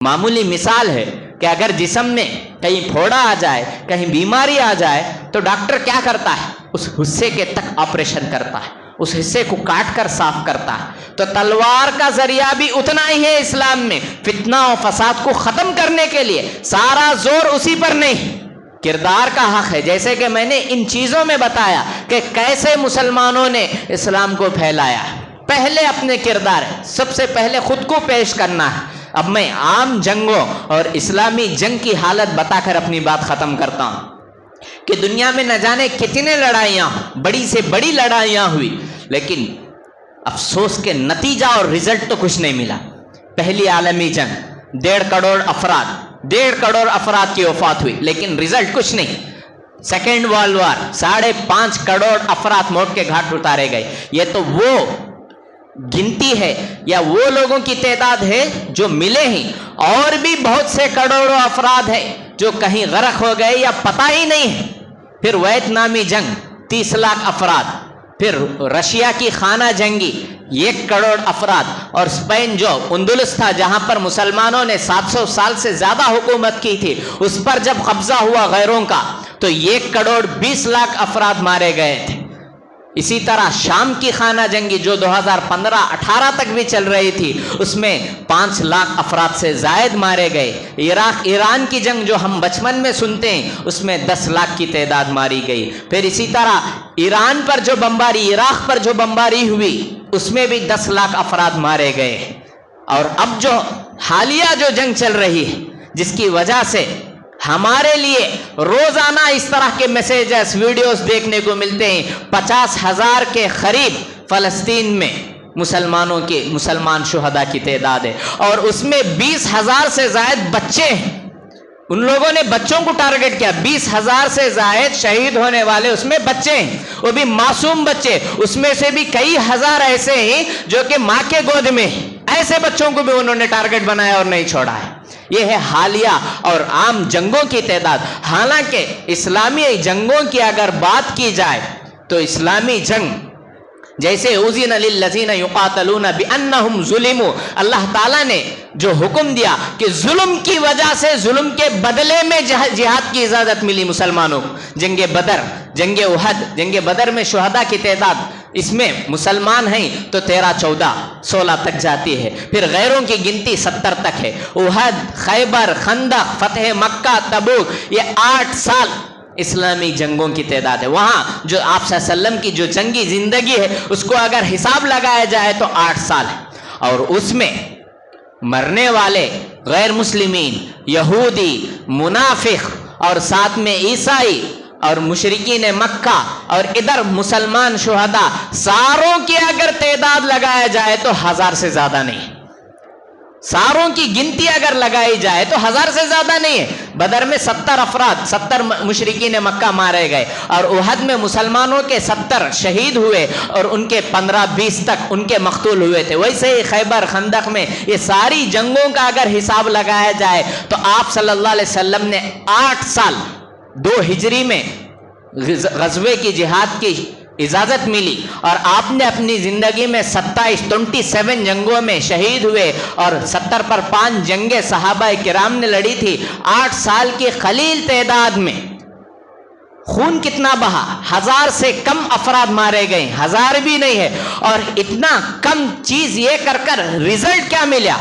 معمولی مثال ہے کہ اگر جسم میں کہیں پھوڑا آ جائے، کہیں بیماری آ جائے، تو ڈاکٹر کیا کرتا ہے؟ اس حصے کے تک آپریشن کرتا ہے، اس حصے کو کاٹ کر صاف کرتا ہے۔ تو تلوار کا ذریعہ بھی اتنا ہی ہے اسلام میں، فتنہ و فساد کو ختم کرنے کے لیے سارا زور اسی پر نہیں، کردار کا حق ہے۔ جیسے کہ میں نے ان چیزوں میں بتایا کہ کیسے مسلمانوں نے اسلام کو پھیلایا۔ پہلے اپنے کردار ہے، سب سے پہلے خود کو پیش کرنا ہے۔ اب میں عام جنگوں اور اسلامی جنگ کی حالت بتا کر اپنی بات ختم کرتا ہوں کہ دنیا میں نہ جانے کتنے لڑائیاں، بڑی سے بڑی لڑائیاں ہوئی، لیکن افسوس کے نتیجہ اور رزلٹ تو کچھ نہیں ملا۔ پہلی عالمی جنگ 1.5 کروڑ افراد کی وفات ہوئی، لیکن رزلٹ کچھ نہیں۔ سیکنڈ ورلڈ وار 5.5 کروڑ افراد موت کے گھاٹ اتارے گئے۔ یہ تو وہ گنتی ہے یا وہ لوگوں کی تعداد ہے جو ملے ہیں، اور بھی بہت سے کروڑوں افراد ہیں جو کہیں غرق ہو گئے یا پتہ ہی نہیں ہے۔ پھر ویتنامی جنگ 30 لاکھ افراد، پھر رشیا کی خانہ جنگی 1 کروڑ افراد، اور اسپین جو اندلس تھا جہاں پر مسلمانوں نے 700 سال سے زیادہ حکومت کی تھی، اس پر جب قبضہ ہوا غیروں کا تو 1.20 کروڑ افراد مارے گئے تھے۔ اسی طرح شام کی خانہ جنگی جو 2015-18 تک بھی چل رہی تھی، اس میں 5 لاکھ افراد سے زائد مارے گئے۔ ایران کی جنگ جو ہم بچپن میں سنتے ہیں، اس میں 10 لاکھ کی تعداد ماری گئی۔ پھر اسی طرح ایران پر جو بمباری، عراق پر جو بمباری ہوئی، اس میں بھی 10 لاکھ افراد مارے گئے۔ اور اب جو حالیہ جو جنگ چل رہی ہے، جس کی وجہ سے ہمارے لیے روزانہ اس طرح کے میسیجز، ویڈیوز دیکھنے کو ملتے ہیں۔ 50,000 کے قریب فلسطین میں مسلمان شہداء کی تعداد ہے، اور اس میں 20,000 سے زائد بچے ہیں۔ ان لوگوں نے بچوں کو ٹارگٹ کیا۔ 20,000 سے زائد شہید ہونے والے اس میں بچے ہیں، وہ بھی معصوم بچے۔ اس میں سے بھی کئی ہزار ایسے ہیں جو کہ ماں کے گود میں ہیں۔ ایسے بچوں کو بھی انہوں نے ٹارگٹ بنایا اور نہیں چھوڑا ہے۔ یہ ہے حالیہ اور عام جنگوں کی تعداد۔ حالانکہ اسلامی جنگوں کی اگر بات کی جائے تو اسلامی جنگ جیسے اذن للذین یقاتلون بانہم ظلموا، اللہ تعالیٰ نے جو حکم دیا کہ ظلم کی وجہ سے، ظلم کے بدلے میں جہاد کی اجازت ملی مسلمانوں کو۔ جنگ بدر، جنگ احد، جنگ بدر میں شہداء کی تعداد، اس میں مسلمان ہیں تو 13, 14, 16 تک جاتی ہے۔ پھر غیروں کی گنتی 70 تک ہے۔ احد، خیبر، خندق، فتح مکہ، تبوک، یہ 8 سال اسلامی جنگوں کی تعداد ہے۔ وہاں جو آپ صلی اللہ علیہ وسلم کی جو جنگی زندگی ہے، اس کو اگر حساب لگایا جائے تو 8 سال ہے، اور اس میں مرنے والے غیر مسلمین، یہودی، منافق، اور ساتھ میں عیسائی اور مشرکین مکہ، اور ادھر مسلمان شہداء، ساروں کی اگر تعداد لگایا جائے تو 1000 سے زیادہ نہیں۔ ساروں کی گنتی اگر لگائی جائے تو 1000 سے زیادہ نہیں ہے۔ بدر میں 70 مشرکین مکہ مارے گئے، اور احد میں مسلمانوں کے 70 شہید ہوئے، اور ان کے 15-20 تک ان کے مقتول ہوئے تھے۔ ویسے ہی خیبر، خندق میں یہ ساری جنگوں کا اگر حساب لگایا جائے تو آپ صلی اللہ علیہ وسلم نے 8 سال 2 ہجری میں غزوے کی جہاد کی اجازت ملی، اور آپ نے اپنی زندگی میں 27 جنگوں میں شہید ہوئے، اور 70 پر 5 جنگیں صحابہ کرام نے لڑی تھی۔ 8 سال کی قلیل تعداد میں خون کتنا بہا، 1000 سے کم افراد مارے گئے، 1000 بھی نہیں ہے۔ اور اتنا کم چیز یہ کر رزلٹ کیا ملا؟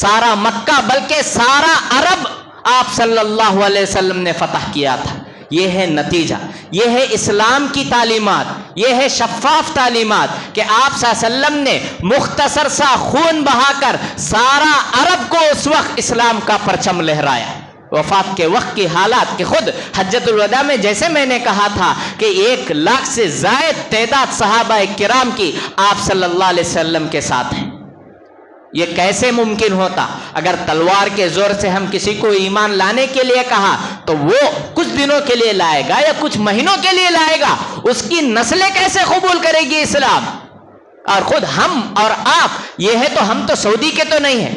سارا مکہ بلکہ سارا عرب آپ صلی اللہ علیہ وسلم نے فتح کیا تھا۔ یہ ہے نتیجہ، یہ ہے اسلام کی تعلیمات، یہ ہے شفاف تعلیمات کہ آپ صلی اللہ علیہ وسلم نے مختصر سا خون بہا کر سارا عرب کو اس وقت اسلام کا پرچم لہرایا۔ وفات کے وقت کی حالات کہ خود حجۃ الوداع میں جیسے میں نے کہا تھا کہ 1 لاکھ سے زائد تعداد صحابہ کرام کی آپ صلی اللہ علیہ وسلم کے ساتھ ہیں۔ یہ کیسے ممکن ہوتا؟ اگر تلوار کے زور سے ہم کسی کو ایمان لانے کے لیے کہا تو وہ کچھ دنوں کے لیے لائے گا یا کچھ مہینوں کے لیے لائے گا، اس کی نسلیں کیسے قبول کرے گی اسلام؟ اور خود ہم اور آپ یہ ہے تو ہم تو سعودی کے تو نہیں ہیں،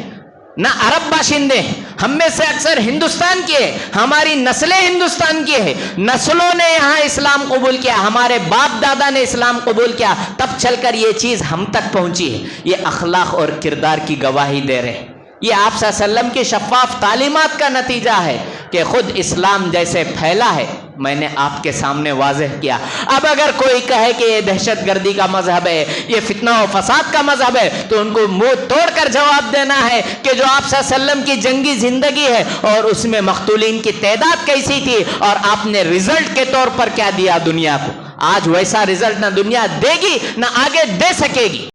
نہ عرب باشندے ہیں، ہم میں سے اکثر ہندوستان کے ہیں، ہماری نسلیں ہندوستان کی ہیں، نسلوں نے یہاں اسلام قبول کیا، ہمارے باپ دادا نے اسلام قبول کیا، تب چل کر یہ چیز ہم تک پہنچی ہے۔ یہ اخلاق اور کردار کی گواہی دے رہے ہیں۔ یہ آپ صلی اللہ علیہ وسلم کی شفاف تعلیمات کا نتیجہ ہے کہ خود اسلام جیسے پھیلا ہے میں نے آپ کے سامنے واضح کیا۔ اب اگر کوئی کہے کہ یہ دہشت گردی کا مذہب ہے، یہ فتنہ و فساد کا مذہب ہے، تو ان کو منہ توڑ کر جواب دینا ہے کہ جو آپ صلی اللہ علیہ وسلم کی جنگی زندگی ہے اور اس میں مقتولین کی تعداد کیسی تھی اور آپ نے رزلٹ کے طور پر کیا دیا دنیا کو، آج ویسا رزلٹ نہ دنیا دے گی نہ آگے دے سکے گی۔